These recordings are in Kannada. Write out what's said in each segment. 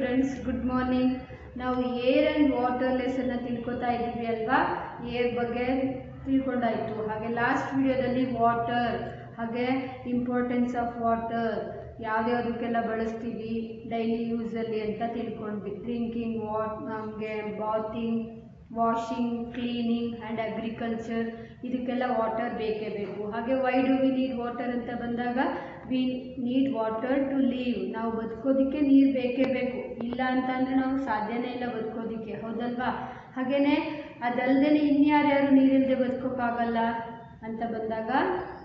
Students, good morning. ನಾವು ಏರ್ ಆ್ಯಂಡ್ ವಾಟರ್ ಲೆಸನ್ನ ತಿಳ್ಕೊತಾ ಇದ್ದೀವಿ ಅಲ್ವಾ. ಏರ್ ಬಗ್ಗೆ ತಿಳ್ಕೊಂಡಾಯಿತು. ಹಾಗೆ ಲಾಸ್ಟ್ ವಿಡಿಯೋದಲ್ಲಿ ವಾಟರ್, ಹಾಗೆ ಇಂಪಾರ್ಟೆನ್ಸ್ ಆಫ್ ವಾಟರ್, ಯಾವುದ್ಯಾವುದಕ್ಕೆಲ್ಲ ಬಳಸ್ತೀವಿ ಡೈಲಿ ಯೂಸಲ್ಲಿ ಅಂತ ತಿಳ್ಕೊಂಡ್ವಿ. ಡ್ರಿಂಕಿಂಗ್ ನಮಗೆ bathing, washing, cleaning and agriculture, ಇದಕ್ಕೆಲ್ಲ ವಾಟರ್ ಬೇಕೇ ಬೇಕು. ಹಾಗೆ why do we need water ಅಂತ ಬಂದಾಗ, we need water to live. ನಾವು ಬದುಕೋದಕ್ಕೆ ನೀರು ಬೇಕೇ ಬೇಕು, ಇಲ್ಲ ಅಂತಂದರೆ ನಾವು ಸಾಧ್ಯನೇ ಇಲ್ಲ ಬದುಕೋದಕ್ಕೆ, ಹೌದಲ್ವಾ? ಹಾಗೆಯೇ ಅದಲ್ಲದೆ ಇನ್ಯಾರ್ಯಾರು ನೀರಿಲ್ಲದೆ ಬದುಕೋಕ್ಕಾಗಲ್ಲ ಅಂತ ಬಂದಾಗ,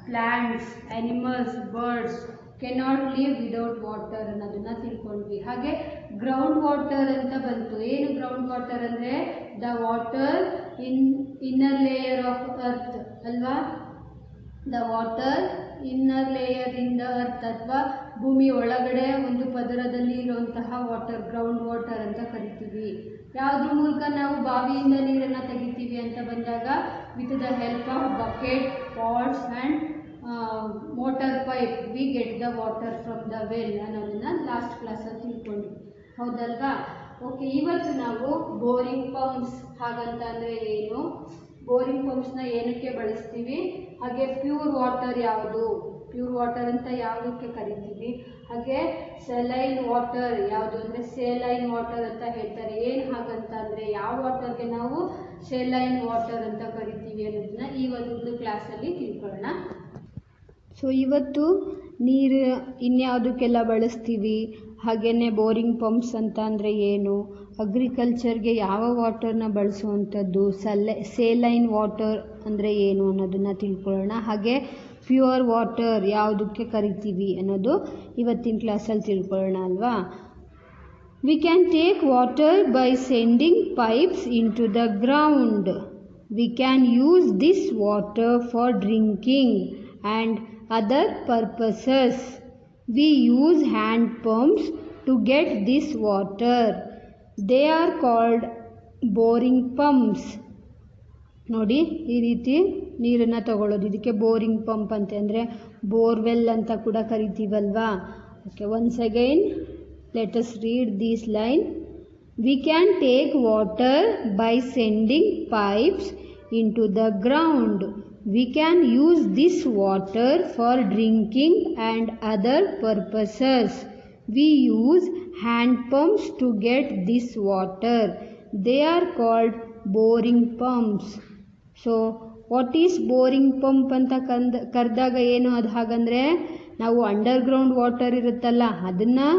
plants, animals, birds cannot live without water ಅನ್ನೋದನ್ನು ತಿಳ್ಕೊಂಡ್ವಿ. ಹಾಗೆ ಗ್ರೌಂಡ್ ವಾಟರ್ ಅಂತ ಬಂತು. ಏನು ಗ್ರೌಂಡ್ ವಾಟರ್ ಅಂದರೆ the water inner layer of earth ಅಲ್ವಾ. The water inner layer in the earth, ಅಥವಾ ಭೂಮಿ ಒಳಗಡೆ ಒಂದು ಪದರದಲ್ಲಿ ಇರುವಂತಹ ವಾಟರ್ ಗ್ರೌಂಡ್ ವಾಟರ್ ಅಂತ ಕರಿತೀವಿ. ಯಾವುದ್ರ ಮೂಲಕ ನಾವು ಬಾವಿಯಿಂದ ನೀರನ್ನು ತೆಗಿತೀವಿ ಅಂತ ಬಂದಾಗ, with the help of bucket, pots and motor pipe we get the water from the well ಅನ್ನೋದನ್ನು ಲಾಸ್ಟ್ ಕ್ಲಾಸಲ್ಲಿ ತಿಳ್ಕೊಂಡ್ವಿ, ಹೌದಲ್ವಾ? ಓಕೆ, ಇವತ್ತು ನಾವು ಬೋರಿಂಗ್ ಪಂಪ್ಸ್ ಹಾಗಂತ ಅಂದರೆ ಏನು, ಬೋರಿಂಗ್ ಪಂಪ್ಸ್ನ ಏನಕ್ಕೆ ಬಳಸ್ತೀವಿ, ಹಾಗೆ ಪ್ಯೂರ್ ವಾಟರ್ ಯಾವುದು, ಪ್ಯೂರ್ ವಾಟರ್ ಅಂತ ಯಾವುದಕ್ಕೆ ಕರಿತೀವಿ, ಹಾಗೆ ಸೆಲೈನ್ ವಾಟರ್ ಯಾವುದು ಅಂದರೆ ಸೇಲೈನ್ ವಾಟರ್ ಅಂತ ಹೇಳ್ತಾರೆ. ಏನು ಹಾಗಂತ ಅಂದರೆ ಯಾವ ವಾಟರ್ಗೆ ನಾವು ಸೇಲೈನ್ ವಾಟರ್ ಅಂತ ಕರಿತೀವಿ ಅನ್ನೋದನ್ನ ಇವತ್ತು ಕ್ಲಾಸಲ್ಲಿ ತಿಳ್ಕೊಳ್ಳೋಣ. ಸೊ ಇವತ್ತು ನೀರು ಇನ್ಯಾವುದಕ್ಕೆಲ್ಲ ಬಳಸ್ತೀವಿ, ಹಾಗೆಯೇ ಬೋರಿಂಗ್ ಪಂಪ್ಸ್ ಅಂತ ಅಂದರೆ ಏನು, ಅಗ್ರಿಕಲ್ಚರ್ಗೆ ಯಾವ ವಾಟರ್ನ ಬಳಸುವಂಥದ್ದು, ಸೇಲೈನ್ ವಾಟರ್ ಅಂದರೆ ಏನು ಅನ್ನೋದನ್ನು ತಿಳ್ಕೊಳ್ಳೋಣ. ಹಾಗೆ ಪ್ಯೂರ್ ವಾಟರ್ ಯಾವುದಕ್ಕೆ ಕರಿತೀವಿ ಅನ್ನೋದು ಇವತ್ತಿನ ಕ್ಲಾಸಲ್ಲಿ ತಿಳ್ಕೊಳ್ಳೋಣ ಅಲ್ವಾ. We can take water by sending pipes into the ground. We can use this water for drinking and other purposes. We use hand pumps to get this water. They are called boring pumps. ನೋಡಿ, ಈ ರೀತಿ ನೀರನ್ನು ತಗೊಳ್ಳೋದು, ಇದಕ್ಕೆ ಬೋರಿಂಗ್ ಪಂಪ್ ಅಂತ ಅಂದರೆ ಬೋರ್ವೆಲ್ ಅಂತ ಕೂಡ ಕರಿತೀವಲ್ವಾ. Okay, once again let us read this line. We can take water by sending pipes into the ground. We can use this water for drinking and other purposes. We use hand pumps to get this water. They are called boring pumps. So, what is boring pump ಅಂತ ಕರೆದಾಗ ಏನು ಅದು ಹಾಗಂದರೆ, ನಾವು ಅಂಡರ್ಗ್ರೌಂಡ್ ವಾಟರ್ ಇರುತ್ತಲ್ಲ ಅದನ್ನು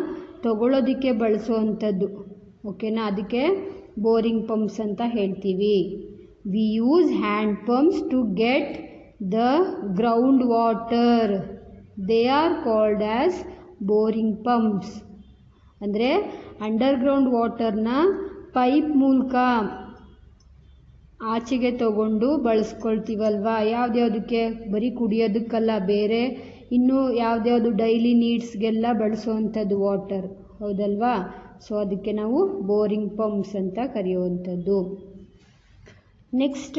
ತಗೊಳ್ಳೋದಕ್ಕೆ ಬಳಸುವಂಥದ್ದು, ಓಕೆನಾ, ಅದಕ್ಕೆ ಬೋರಿಂಗ್ ಪಂಪ್ಸ್ ಅಂತ ಹೇಳ್ತೀವಿ. We use hand pumps to get the ground water. They are called as boring pumps. ಅಂದರೆ ಅಂಡರ್ಗ್ರೌಂಡ್ ವಾಟರ್ನ ಪೈಪ್ ಮೂಲಕ ಆಚೆಗೆ ತಗೊಂಡು ಬಳಸ್ಕೊಳ್ತೀವಲ್ವಾ. ಯಾವುದ್ಯಾವುದಕ್ಕೆ, ಬರೀ ಕುಡಿಯೋದಕ್ಕಲ್ಲ, ಬೇರೆ ಇನ್ನೂ ಯಾವುದ್ಯಾವುದು ಡೈಲಿ ನೀಡ್ಸ್ಗೆಲ್ಲ ಬಳಸುವಂಥದ್ದು ವಾಟರ್, ಹೌದಲ್ವಾ. ಸೊ ಅದಕ್ಕೆ ನಾವು ಬೋರಿಂಗ್ ಪಂಪ್ಸ್ ಅಂತ ಕರೆಯುವಂಥದ್ದು. Next,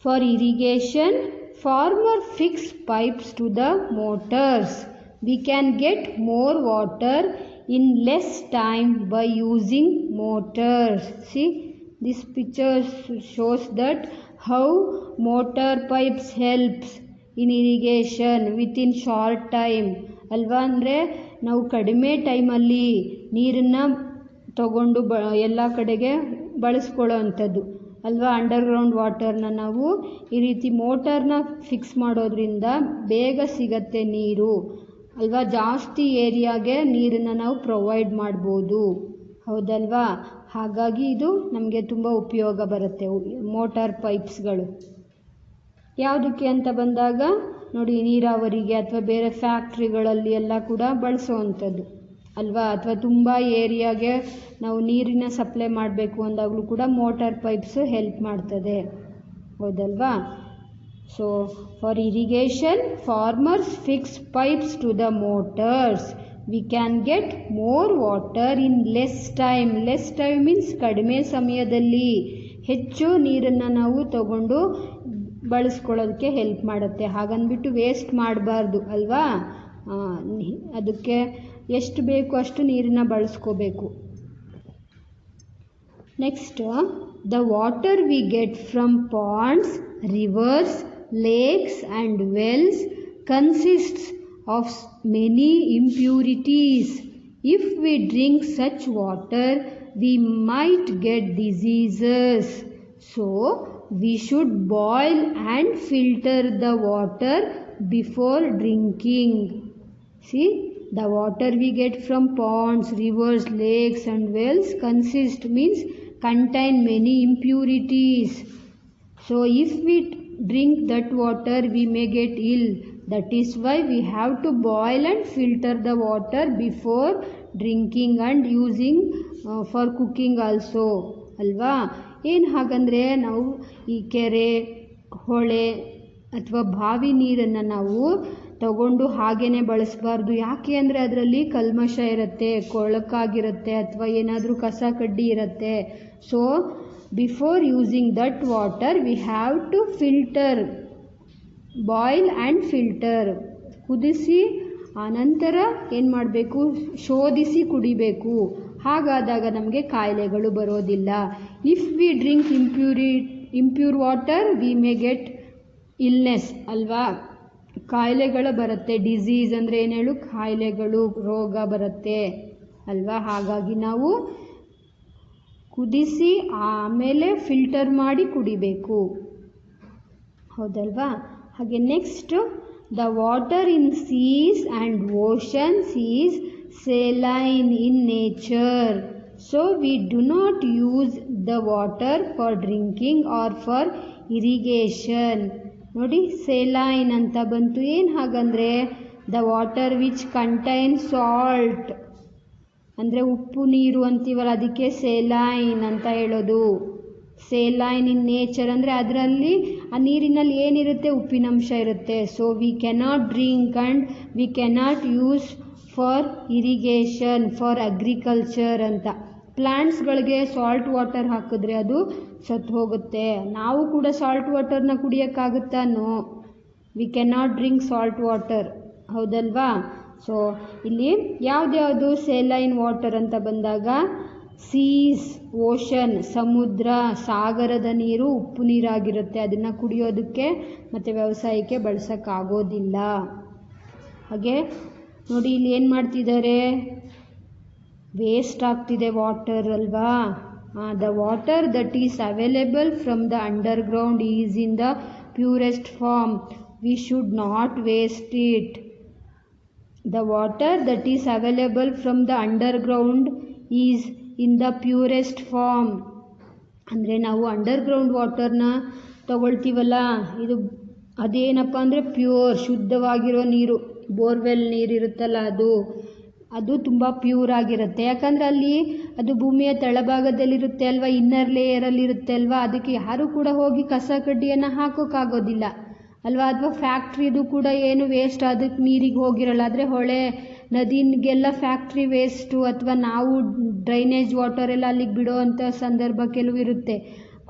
for irrigation, farmer fix pipes to the motors. We can get more water in less time by using motors. See, this picture shows that how motor pipes helps in irrigation within short time ಅಲ್ವಾ. ಅಂದರೆ ನಾವು ಕಡಿಮೆ ಟೈಮಲ್ಲಿ ನೀರನ್ನು ತಗೊಂಡು ಎಲ್ಲ ಕಡೆಗೆ ಬಳಸ್ಕೊಳ್ಳೋ ಅಂಥದ್ದು ಅಲ್ವಾ. ಅಂಡರ್ಗ್ರೌಂಡ್ ವಾಟರ್ನ ನಾವು ಈ ರೀತಿ ಮೋಟರ್ನ ಫಿಕ್ಸ್ ಮಾಡೋದ್ರಿಂದ ಬೇಗ ಸಿಗತ್ತೆ ನೀರು ಅಲ್ವಾ. ಜಾಸ್ತಿ ಏರಿಯಾಗೆ ನೀರನ್ನು ನಾವು ಪ್ರೊವೈಡ್ ಮಾಡ್ಬೋದು, ಹೌದಲ್ವಾ. ಹಾಗಾಗಿ ಇದು ನಮಗೆ ತುಂಬ ಉಪಯೋಗ ಬರುತ್ತೆ ಮೋಟಾರ್ ಪೈಪ್ಸ್ಗಳು. ಯಾವುದಕ್ಕೆ ಅಂತ ಬಂದಾಗ ನೋಡಿ, ನೀರಾವರಿಗೆ ಅಥವಾ ಬೇರೆ ಫ್ಯಾಕ್ಟ್ರಿಗಳಲ್ಲಿ ಎಲ್ಲ ಕೂಡ ಬಳಸೋವಂಥದ್ದು ಅಲ್ವಾ. ಅಥವಾ ತುಂಬ ಏರಿಯಾಗೆ ನಾವು ನೀರಿನ ಸಪ್ಲೈ ಮಾಡಬೇಕು ಅಂದಾಗಲೂ ಕೂಡ ಮೋಟಾರ್ ಪೈಪ್ಸು ಹೆಲ್ಪ್ ಮಾಡ್ತದೆ, ಹೌದಲ್ವಾ. So for irrigation farmers fix pipes to the motors. We can get more water in less time. Less time means ಕಡಿಮೆ ಸಮಯದಲ್ಲಿ ಹೆಚ್ಚು ನೀರನ್ನು ನಾವು ತಗೊಂಡು ಬಳಸ್ಕೊಳ್ಳೋದಕ್ಕೆ ಹೆಲ್ಪ್ ಮಾಡುತ್ತೆ. ಹಾಗಂದ್ಬಿಟ್ಟು ವೇಸ್ಟ್ ಮಾಡಬಾರ್ದು ಅಲ್ವಾ. ಅದಕ್ಕೆ ಎಷ್ಟು ಬೇಕು ಅಷ್ಟು ನೀರನ್ನ ಬಳಸ್ಕೋಬೇಕು. Next, the water we get from ponds, rivers, lakes and wells consists of many impurities. If we drink such water, we might get diseases. So, we should boil and filter the water before drinking. See, the water we get from ponds, rivers, lakes and wells means contain many impurities. So, if we drink that water, we may get ill. That is why we have to boil and filter the water before drinking and using for cooking also. ಅಲ್ವಾ? ಏನು ಹಾಗಂದರೆ ನಾವು ಈ ಕೆರೆ, ಹೊಳೆ ಅಥವಾ ಬಾವಿ ನೀರನ್ನು ನಾವು ತಗೊಂಡು ಹಾಗೇ ಬಳಸಬಾರ್ದು. ಯಾಕೆ ಅಂದರೆ ಅದರಲ್ಲಿ ಕಲ್ಮಶ ಇರುತ್ತೆ, ಕೊಳಕಾಗಿರುತ್ತೆ ಅಥವಾ ಏನಾದರೂ ಕಸ ಕಡ್ಡಿ ಇರುತ್ತೆ. So before using that water we have to filter, boil and filter. ಕುದಿಸಿ ಆನಂತರ ಏನು ಮಾಡಬೇಕು, ಶೋಧಿಸಿ ಕುಡಿಬೇಕು. ಹಾಗಾದಾಗ ನಮಗೆ ಕಾಯಿಲೆಗಳು ಬರೋದಿಲ್ಲ. If we drink impure water we may get illness, ಅಲ್ವಾ? ಕಾಯಿಲೆಗಳು ಬರುತ್ತೆ. ಡಿಸೀಸ್ ಅಂದರೆ ಏನು ಹೇಳು, ಕಾಯಿಲೆಗಳು, ರೋಗ ಬರುತ್ತೆ ಅಲ್ವಾ? ಹಾಗಾಗಿ ನಾವು ಕುದಿಸಿ ಆಮೇಲೆ ಫಿಲ್ಟರ್ ಮಾಡಿ ಕುಡಿಬೇಕು, ಹೌದಲ್ವಾ? ಹಾಗೆ next, the water in seas and oceans is saline in nature. So we do not use the water for drinking or for irrigation. ನೋಡಿ, saline ಅಂತ ಬಂತು. ಏನು ಹಾಗಂದರೆ the water which contain salt, ಅಂದರೆ ಉಪ್ಪು ನೀರು ಅಂತೀವಲ್ಲ, ಅದಕ್ಕೆ ಸೇಲೈನ್ ಅಂತ ಹೇಳೋದು. ಸೇಲೈನ್ ಇನ್ ನೇಚರ್ ಅಂದರೆ ಅದರಲ್ಲಿ ಆ ನೀರಿನಲ್ಲಿ ಏನಿರುತ್ತೆ, ಉಪ್ಪಿನಂಶ ಇರುತ್ತೆ. So we cannot drink and we cannot use for irrigation, for agriculture ಅಂತ. ಪ್ಲ್ಯಾಂಟ್ಸ್ಗಳಿಗೆ ಸಾಲ್ಟ್ ವಾಟರ್ ಹಾಕಿದ್ರೆ ಅದು ಸತ್ತು ಹೋಗುತ್ತೆ. ನಾವು ಕೂಡ ಸಾಲ್ಟ್ ವಾಟರ್ನ ಕುಡಿಯೋಕ್ಕಾಗುತ್ತಾ? No, we cannot drink salt water, ಹೌದಲ್ವಾ? ಸೊ ಇಲ್ಲಿ ಯಾವುದ್ಯಾವುದು ಸೇಲೈನ್ ವಾಟರ್ ಅಂತ ಬಂದಾಗ, ಸೀಸ್, ಓಷನ್, ಸಮುದ್ರ, ಸಾಗರದ ನೀರು ಉಪ್ಪು ನೀರಾಗಿರುತ್ತೆ. ಅದನ್ನು ಕುಡಿಯೋದಕ್ಕೆ ಮತ್ತು ವ್ಯವಸಾಯಕ್ಕೆ ಬಳಸೋಕ್ಕಾಗೋದಿಲ್ಲ. ಹಾಗೆ ನೋಡಿ, ಇಲ್ಲಿ ಏನು ಮಾಡ್ತಿದ್ದಾರೆ, ವೇಸ್ಟ್ ಆಗ್ತಿದೆ ವಾಟರ್, ಅಲ್ವಾ? The water that is available from the underground is in the purest form. We should not waste it. The water that is available from the underground is in the purest form. ಅಂದರೆ ನಾವು ಅಂಡರ್ಗ್ರೌಂಡ್ ವಾಟರ್ನ ತಗೊಳ್ತೀವಲ್ಲ, ಇದು ಅದೇನಪ್ಪ ಅಂದರೆ ಪ್ಯೂರ್, ಶುದ್ಧವಾಗಿರೋ ನೀರು. ಬೋರ್ವೆಲ್ ನೀರಿರುತ್ತಲ್ಲ ಅದು ತುಂಬ ಪ್ಯೂರ್ ಆಗಿರುತ್ತೆ. ಯಾಕಂದರೆ ಅಲ್ಲಿ ಅದು ಭೂಮಿಯ ತಳಭಾಗದಲ್ಲಿರುತ್ತೆ ಅಲ್ವಾ, ಇನ್ನರ್ ಲೇಯರಲ್ಲಿರುತ್ತೆ ಅಲ್ವಾ. ಅದಕ್ಕೆ ಯಾರೂ ಕೂಡ ಹೋಗಿ ಕಸ ಕಡ್ಡಿಯನ್ನು ಹಾಕೋಕ್ಕಾಗೋದಿಲ್ಲ ಅಲ್ವಾ. ಅಥವಾ ಫ್ಯಾಕ್ಟ್ರಿದು ಕೂಡ ಏನು ವೇಸ್ಟ್ ಅದಕ್ಕೆ ನೀರಿಗೆ ಹೋಗಿರಲ್ಲ. ಆದರೆ ಹೊಳೆ ನದಿಗೆಲ್ಲ ಫ್ಯಾಕ್ಟ್ರಿ ವೇಸ್ಟು ಅಥವಾ ನಾವು ಡ್ರೈನೇಜ್ ವಾಟರ್ ಎಲ್ಲ ಅಲ್ಲಿಗೆ ಬಿಡೋ ಅಂಥ ಸಂದರ್ಭ ಕೆಲವು ಇರುತ್ತೆ,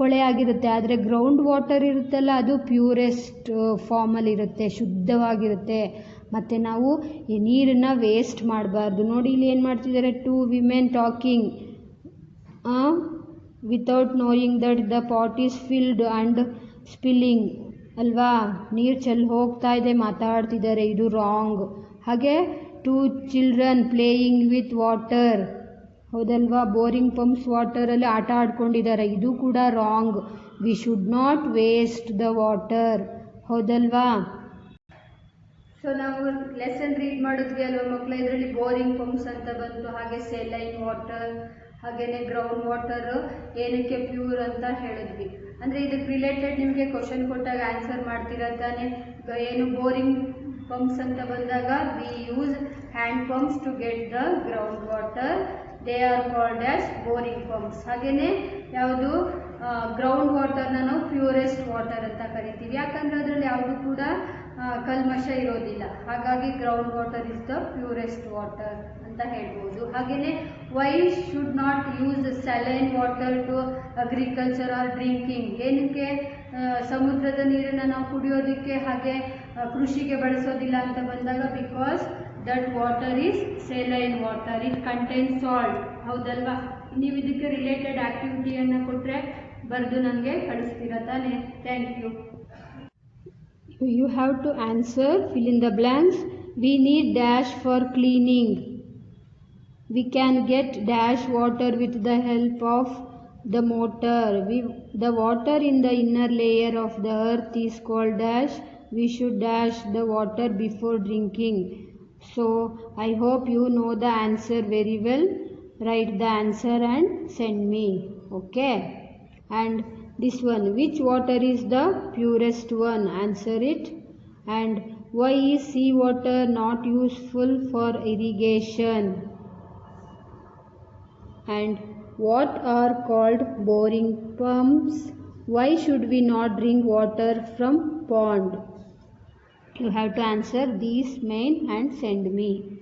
ಕೊಳೆ ಆಗಿರುತ್ತೆ. ಆದರೆ ಗ್ರೌಂಡ್ ವಾಟರ್ ಇರುತ್ತಲ್ಲ, ಅದು ಪ್ಯೂರೆಸ್ಟ್ ಫಾರ್ಮಲ್ಲಿರುತ್ತೆ, ಶುದ್ಧವಾಗಿರುತ್ತೆ. ಮತ್ತು ನಾವು ಈ ನೀರನ್ನು ವೇಸ್ಟ್ ಮಾಡಬಾರ್ದು. ನೋಡಿ, ಇಲ್ಲಿ ಏನು ಮಾಡ್ತಿದ್ದಾರೆ, 2 women talking without knowing that the pot is filled and spilling, ಅಲ್ವಾ? ನೀರು ಚೆಲ್ಲಿ ಹೋಗ್ತಾ ಇದೆ, ಮಾತಾಡ್ತಿದ್ದಾರೆ, ಇದು ರಾಂಗ್. ಹಾಗೆ 2 children ಪ್ಲೇಯಿಂಗ್ ವಿತ್ ವಾಟರ್, ಹೌದಲ್ವಾ? ಬೋರಿಂಗ್ ಪಂಪ್ಸ್ ವಾಟರಲ್ಲಿ ಆಟ ಆಡ್ಕೊಂಡಿದ್ದಾರೆ, ಇದು ಕೂಡ wrong. V should not waste the water, ಹೌದಲ್ವಾ? ಸೊ ನಾವು ಲೆಸನ್ ರೀಡ್ ಮಾಡಿದ್ವಿ ಅಲ್ವಾ ಮಕ್ಕಳು, ಇದರಲ್ಲಿ ಬೋರಿಂಗ್ ಪಂಪ್ಸ್ ಅಂತ ಬಂತು, ಹಾಗೆ ಸೇಲೈನ್ ವಾಟರ್, ಹಾಗೆಯೇ ಗ್ರೌಂಡ್ ವಾಟರ್ ಏನಕ್ಕೆ ಪ್ಯೂರ್ ಅಂತ ಹೇಳಿದ್ವಿ. ಅಂದರೆ ಇದಕ್ಕೆ ರಿಲೇಟೆಡ್ ನಿಮಗೆ ಕ್ವಶನ್ ಕೊಟ್ಟಾಗ ಆನ್ಸರ್ ಮಾಡ್ತೀರಾ ತಾನೆ. ಏನು ಬೋರಿಂಗ್ ಪಂಪ್ಸ್ ಅಂತ ಬಂದಾಗ, we use hand pumps to get the ground water, they are called as boring pumps. ಹಾಗೆಯೇ ಯಾವುದು ಗ್ರೌಂಡ್ ವಾಟರ್ನ ನಾವು ಪ್ಯೂರೆಸ್ಟ್ ವಾಟರ್ ಅಂತ ಕರಿತೀವಿ. ಯಾಕಂದರೆ ಅದರಲ್ಲಿ ಯಾವುದು ಕೂಡ ಕಲ್ಮಶ ಇರೋದಿಲ್ಲ. ಹಾಗಾಗಿ ground water is the purest water ಅಂತ ಹೇಳ್ಬೋದು. ಹಾಗೆಯೇ why should not use saline water to agriculture or drinking. ಏನಕ್ಕೆ ಸಮುದ್ರದ ನೀರನ್ನು ನಾವು ಕುಡಿಯೋದಕ್ಕೆ ಹಾಗೆ ಕೃಷಿಗೆ ಬಳಸೋದಿಲ್ಲ ಅಂತ ಬಂದಾಗ, because that water is saline water, it contains salt. ಹೌದಲ್ವಾ? ನೀವು ಇದಕ್ಕೆ ರಿಲೇಟೆಡ್ ಆಕ್ಟಿವಿಟಿಯನ್ನು ಕೊಟ್ಟರೆ ಬರೆದು ನನಗೆ ಕಳಿಸ್ತೀರಾ ತಾನೆ? Thank you. You have to answer, fill in the blanks. We need dash for cleaning. We can get dash water with the help of the motor. The water in the inner layer of the earth is called dash. We should dash the water before drinking. So I hope you know the answer very well. Write the answer and send me. Okay? And this one, which water is the purest one? Answer it. And why is seawater not useful for irrigation? And what are called boring pumps? Why should we not drink water from pond? You have to answer these main and send me.